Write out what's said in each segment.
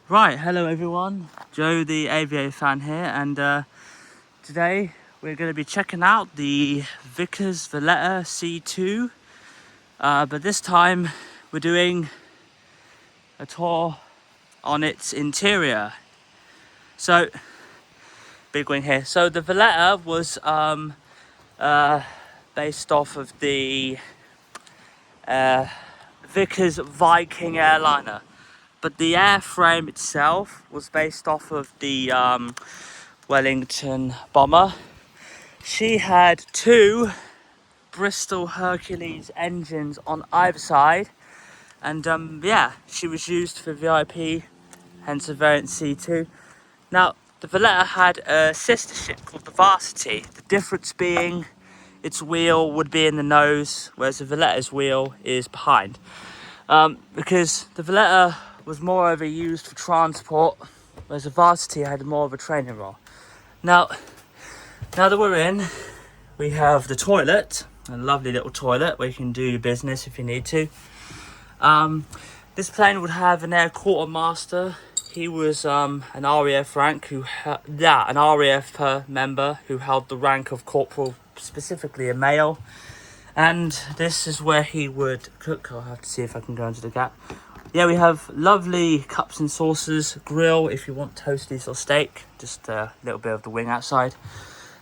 Right, hello everyone, Joe the aviator fan here, and today we're going to be checking out the Vickers Valetta C2, but this time we're doing a tour on its interior. So, big wing here. So the Valetta was based off of the Vickers Viking airliner, but the airframe itself was based off of the Wellington bomber. She had two Bristol Hercules engines on either side, and yeah, she was used for VIP, hence the Variant C2. Now, the Valetta had a sister ship called the Varsity, the difference being its wheel would be in the nose, whereas the Valetta's wheel is behind. Because the Valetta was moreover used for transport, whereas the Varsity had more of a training role. Now that we're in, we have the toilet, a lovely little toilet where you can do your business if you need to. This plane would have an air quartermaster. He was an RAF rank an RAF member who held the rank of corporal, specifically a male. And this is where he would cook. I'll have to see if I can go into the gap. Yeah, we have lovely cups and saucers, grill if you want toasties or steak, just a little bit of the wing outside.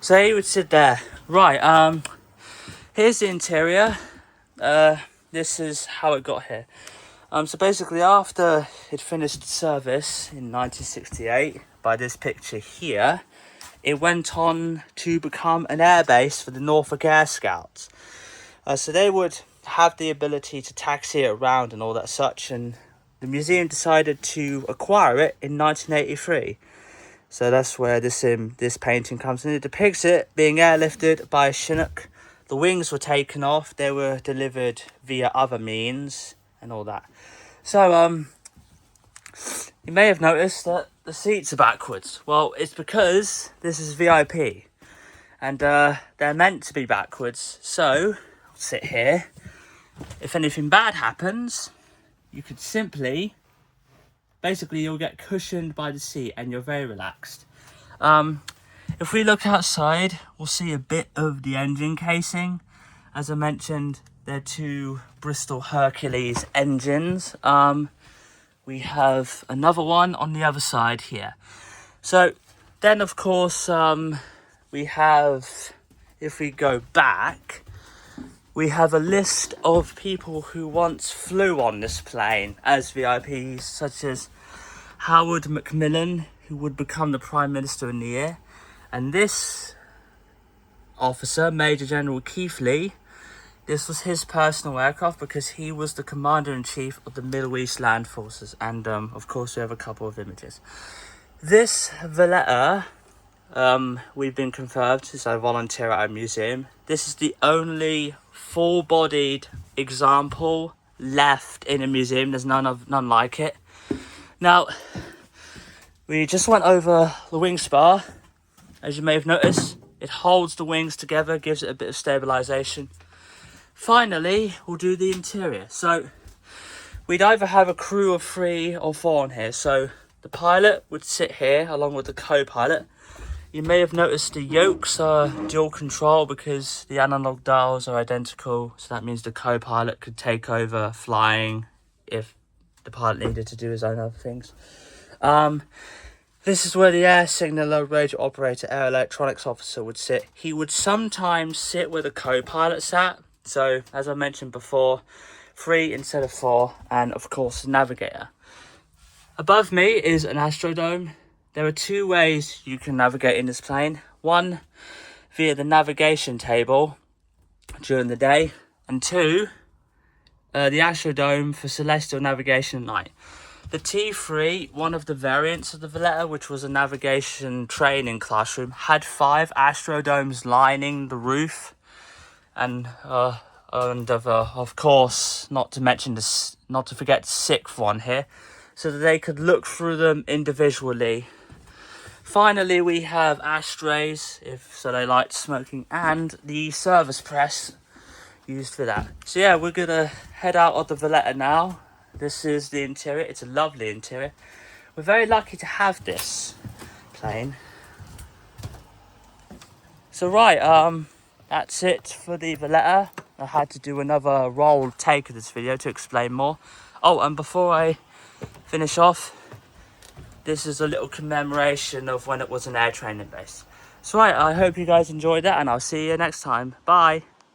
So he would sit there. Right, here's the interior. This is how it got here. So basically after it finished service in 1968, by this picture here, it went on to become an airbase for the Norfolk Air Scouts. So they would have the ability to taxi it around and all that such, and the museum decided to acquire it in 1983. So that's where this painting comes in. It depicts it being airlifted by a Chinook. The wings were taken off. They were delivered via other means and all that. So you may have noticed that the seats are backwards. Well, it's because this is VIP, and they're meant to be backwards. So I'll sit here. If anything bad happens, you could simply, basically you'll get cushioned by the seat and you're very relaxed. If we look outside, we'll see a bit of the engine casing. As I mentioned, they're two Bristol Hercules engines. We have another one on the other side here. So then of course we have, if we go back, we have a list of people who once flew on this plane as VIPs, such as Howard Macmillan, who would become the Prime Minister in the year. And this officer, Major General Keithley, this was his personal aircraft because he was the Commander-in-Chief of the Middle East Land Forces. And of course we have a couple of images. This Valetta, we've been confirmed since I volunteer at a museum. This is the only full-bodied example left in a museum. There's none like it. Now, we just went over the wing spar. As you may have noticed, it holds the wings together, gives it a bit of stabilization. Finally, we'll do the interior. So we'd either have a crew of 3 or 4 on here. So the pilot would sit here along with the co-pilot. You may have noticed the yokes are dual control because the analog dials are identical. So that means the co-pilot could take over flying if the pilot needed to do his own other things. This is where the air signaller, radio operator, air electronics officer would sit. He would sometimes sit where the co-pilot sat. So, as I mentioned before, 3 instead of 4, and of course the navigator. Above me is an astrodome. There are 2 ways you can navigate in this plane. One, via the navigation table during the day, and 2, the astrodome for celestial navigation at night. The T3, one of the variants of the Valetta, which was a navigation training classroom, had 5 astrodomes lining the roof. And of course, not to forget the 6th one here, so that they could look through them individually. Finally, we have ashtrays, so they liked smoking, and the service press used for that. So yeah, we're gonna head out of the Valetta now. This is the interior. It's a lovely interior. we're very lucky to have this plane. So right, that's it for the Valetta. I had to do another roll take of this video to explain more. Oh, and before I finish off, this is a little commemoration of when it was an air training base. So right, I hope you guys enjoyed that, and I'll see you next time. Bye.